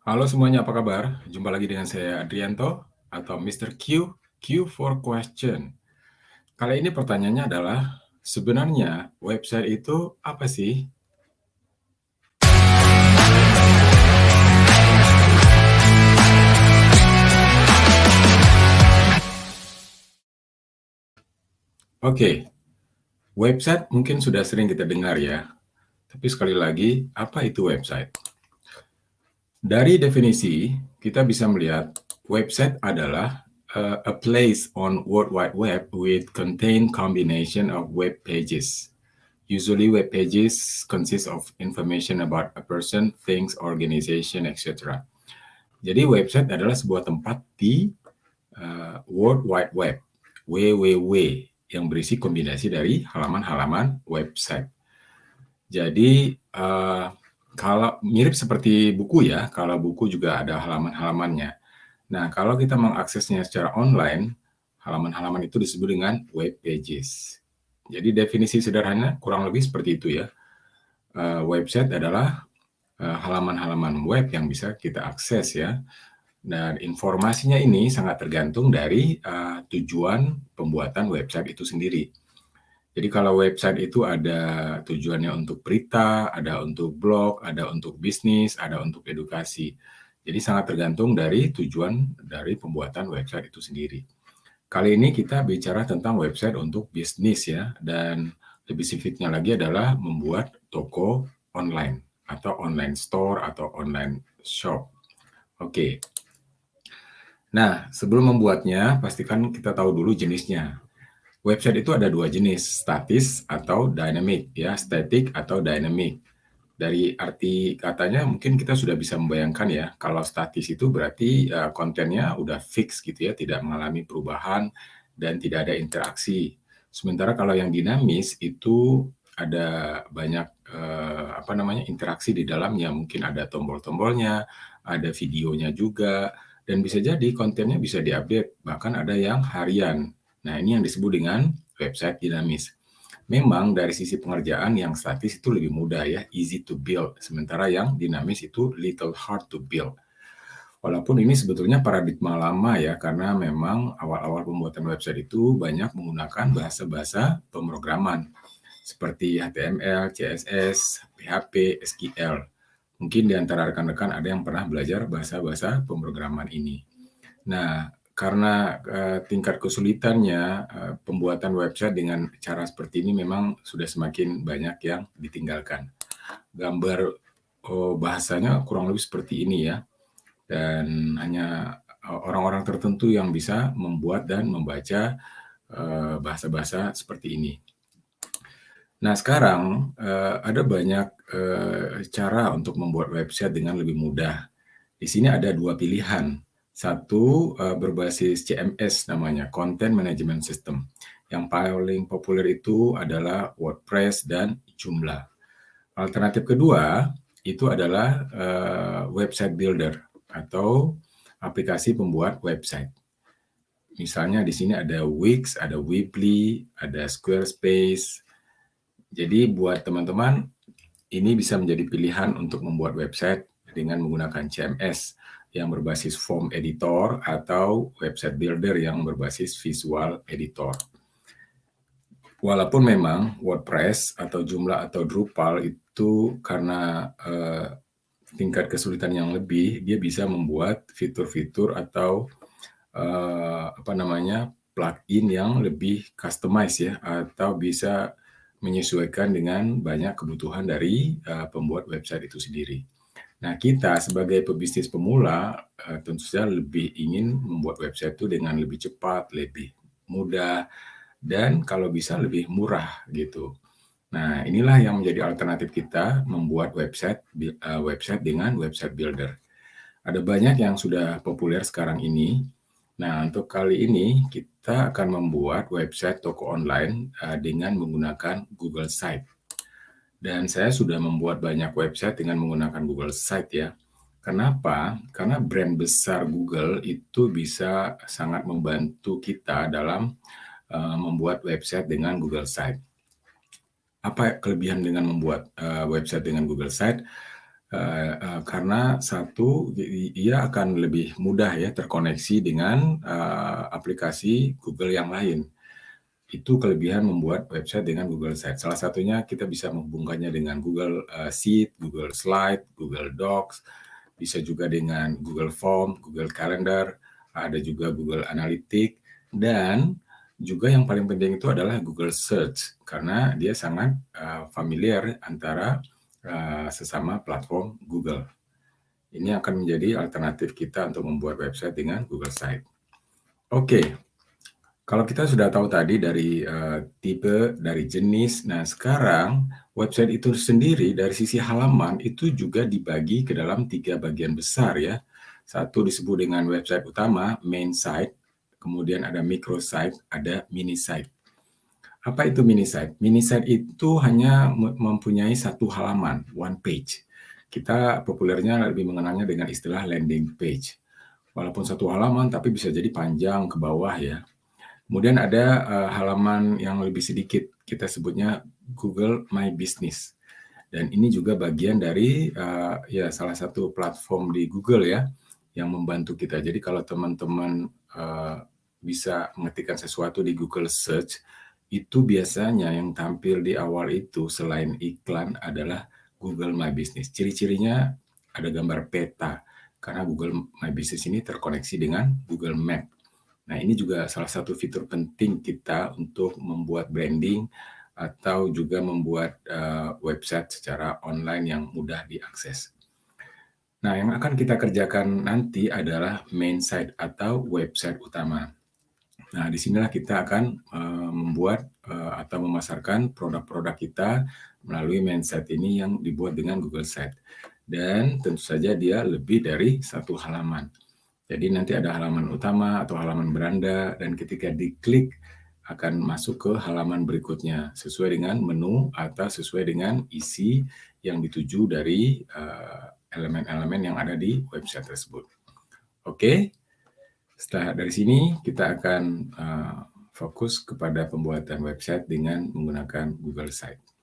Halo semuanya, apa kabar? Jumpa lagi dengan saya Adrianto atau Mr. Q for Question. Kali ini pertanyaannya adalah, sebenarnya website itu apa sih? Oke, website mungkin sudah sering kita dengar ya. Tapi sekali lagi, apa itu website? Dari definisi, kita bisa melihat website adalah a place on World Wide Web with contain combination of web pages. Usually web pages consist of information about a person, things, organization, etc. Jadi website adalah sebuah tempat di World Wide Web, www, yang berisi kombinasi dari halaman-halaman website. Jadi kalau mirip seperti buku ya, kalau buku juga ada halaman-halamannya. Nah, kalau kita mengaksesnya secara online, halaman-halaman itu disebut dengan web pages. Jadi definisi sederhana kurang lebih seperti itu ya. Website adalah halaman-halaman web yang bisa kita akses ya. Dan informasinya ini sangat tergantung dari tujuan pembuatan website itu sendiri. Jadi kalau website itu ada tujuannya untuk berita, ada untuk blog, ada untuk bisnis, ada untuk edukasi. Jadi sangat tergantung dari tujuan dari pembuatan website itu sendiri. Kali ini kita bicara tentang website untuk bisnis ya, dan lebih spesifiknya lagi adalah membuat toko online atau online store atau online shop. Oke. Nah, sebelum membuatnya, pastikan kita tahu dulu jenisnya. Website itu ada dua jenis, statis atau dynamic ya, static atau dynamic. Dari arti katanya mungkin kita sudah bisa membayangkan ya, kalau statis itu berarti kontennya udah fix gitu ya, tidak mengalami perubahan dan tidak ada interaksi. Sementara kalau yang dinamis itu ada banyak interaksi di dalamnya, mungkin ada tombol-tombolnya, ada videonya juga, dan bisa jadi kontennya bisa diupdate, bahkan ada yang harian. Nah, ini yang disebut dengan website dinamis. Memang dari sisi pengerjaan yang statis itu lebih mudah ya, easy to build. Sementara yang dinamis itu little hard to build. Walaupun ini sebetulnya paradigma lama ya, karena memang awal-awal pembuatan website itu banyak menggunakan bahasa-bahasa pemrograman seperti HTML, CSS, PHP, SQL. Mungkin di antara rekan-rekan ada yang pernah belajar bahasa-bahasa pemrograman ini. Nah, karena tingkat kesulitannya pembuatan website dengan cara seperti ini memang sudah semakin banyak yang ditinggalkan. Gambar bahasanya kurang lebih seperti ini ya, dan hanya orang-orang tertentu yang bisa membuat dan membaca bahasa-bahasa seperti ini. Nah, sekarang ada banyak cara untuk membuat website dengan lebih mudah. Di sini ada dua pilihan. Satu berbasis CMS namanya, Content Management System. Yang paling populer itu adalah WordPress dan Joomla. Alternatif kedua itu adalah website builder atau aplikasi pembuat website. Misalnya di sini ada Wix, ada Weebly, ada Squarespace. Jadi buat teman-teman, ini bisa menjadi pilihan untuk membuat website dengan menggunakan CMS yang berbasis form editor atau website builder yang berbasis visual editor. Walaupun memang WordPress atau Joomla atau Drupal itu karena tingkat kesulitan yang lebih, dia bisa membuat fitur-fitur atau plugin yang lebih customize ya, atau bisa menyesuaikan dengan banyak kebutuhan dari pembuat website itu sendiri. Nah, kita sebagai pebisnis pemula tentu saja lebih ingin membuat website itu dengan lebih cepat, lebih mudah, dan kalau bisa lebih murah gitu. Nah, inilah yang menjadi alternatif kita membuat website dengan website builder. Ada banyak yang sudah populer sekarang ini. Nah, untuk kali ini kita akan membuat website toko online dengan menggunakan Google Site. Dan saya sudah membuat banyak website dengan menggunakan Google Site ya. Kenapa? Karena brand besar Google itu bisa sangat membantu kita dalam membuat website dengan Google Site. Apa kelebihan dengan membuat website dengan Google Site? Karena satu, ia akan lebih mudah ya terkoneksi dengan aplikasi Google yang lain. Itu kelebihan membuat website dengan Google Sites. Salah satunya kita bisa menghubungkannya dengan Google Sheet, Google Slide, Google Docs, bisa juga dengan Google Form, Google Calendar, ada juga Google Analytics, dan juga yang paling penting itu adalah Google Search, karena dia sangat familiar antara sesama platform Google. Ini akan menjadi alternatif kita untuk membuat website dengan Google Sites. Oke, kalau kita sudah tahu tadi dari tipe, dari jenis, nah sekarang website itu sendiri dari sisi halaman itu juga dibagi ke dalam 3 bagian besar ya. Satu disebut dengan website utama, main site, kemudian ada microsite, ada mini site. Apa itu mini site? Mini site itu hanya mempunyai satu halaman, one page. Kita populernya lebih mengenalnya dengan istilah landing page. Walaupun satu halaman, tapi bisa jadi panjang ke bawah ya. Kemudian ada halaman yang lebih sedikit, kita sebutnya Google My Business. Dan ini juga bagian dari ya salah satu platform di Google ya, yang membantu kita. Jadi kalau teman-teman bisa mengetikkan sesuatu di Google Search, itu biasanya yang tampil di awal itu selain iklan adalah Google My Business. Ciri-cirinya ada gambar peta, karena Google My Business ini terkoneksi dengan Google Map. Nah, ini juga salah satu fitur penting kita untuk membuat branding atau juga membuat website secara online yang mudah diakses. Nah, yang akan kita kerjakan nanti adalah main site atau website utama. Nah, disinilah kita akan membuat atau memasarkan produk-produk kita melalui main site ini yang dibuat dengan Google Sites. Dan tentu saja dia lebih dari satu halaman. Jadi nanti ada halaman utama atau halaman beranda, dan ketika diklik akan masuk ke halaman berikutnya sesuai dengan menu atau sesuai dengan isi yang dituju dari elemen-elemen yang ada di website tersebut. Oke, setelah dari sini kita akan fokus kepada pembuatan website dengan menggunakan Google Sites.